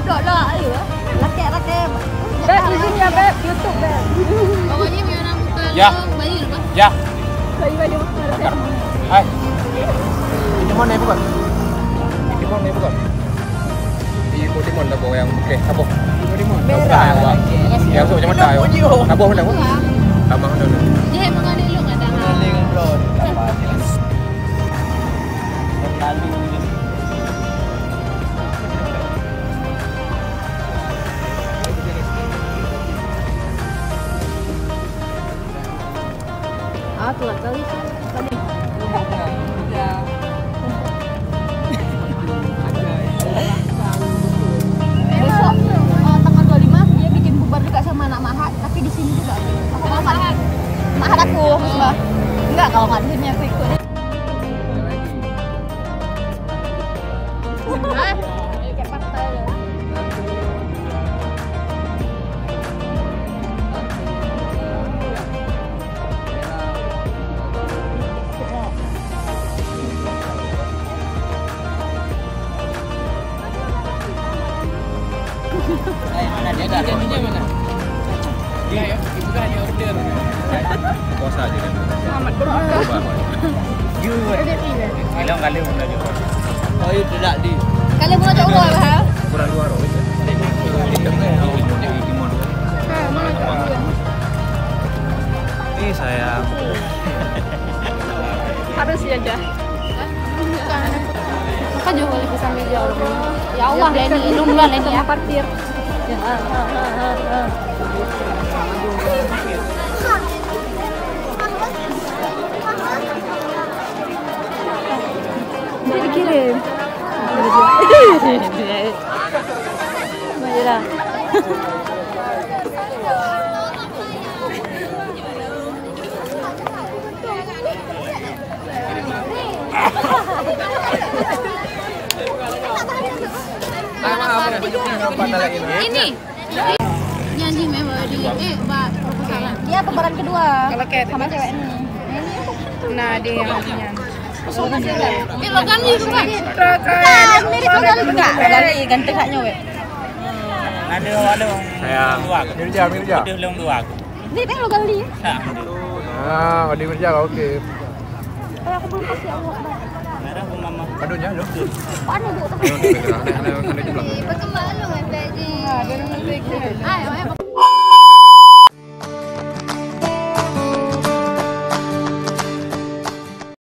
dok lah ayo. Rakyat. Beb, izin ya Beb, YouTube Beb. Pokoknya Miona buka Ya. bayi lupa. Ya. Bayi-bayi Bakar. Hai. Ini mana ibu kan? Ini mana ibu kan? Di Timon dah bawa yang okey, apa? Timon. Merah ya, Pak. Ya, so macam mana ya? Apa boleh, Bu? Tambah dulu. Dia mengalir lu enggak ada. Mengalir road. Lalu telat kali sih. Besok tanggal 25 dia bikin bubar juga sama anak Mahat, tapi di sini juga. Mahat aku, Mbak. Enggak, kalau nggak di sini aku ikut. Kayak partai ya. mana dia dah janjinya mana? Dia ya, ibu kan hanya order. Puasa aja kan. Selamat berbuka. Kali mula juga. Oh, itu tidak di. Kalian mau coba apa? Kurang luar oh. Ini sayang. Harus ya dah. Kan juga boleh bisa meja orang. Ya Allah, Leni, lu duluan Leni ya. Parkir. Jadi dikirim. Baiklah. Ini nyanyi mewah di Mbak proposalan. Dia pemeran kedua. Kalau kayak sama cewek ini. Nah, dia yang punya. Logan nih juga. Kan, Mirip Logan juga. Logan nih ganteng kaknya weh. Ada. Sayang. Mirja. Ada belum dua. Mirip yang Logan nih. Ah, di Mirja okey. Aku belum kasih Allah. Merah pun mama. Aduhnya lu. Paano bu? Ano jublang. Pagkamaalo nga, daddy. Ay,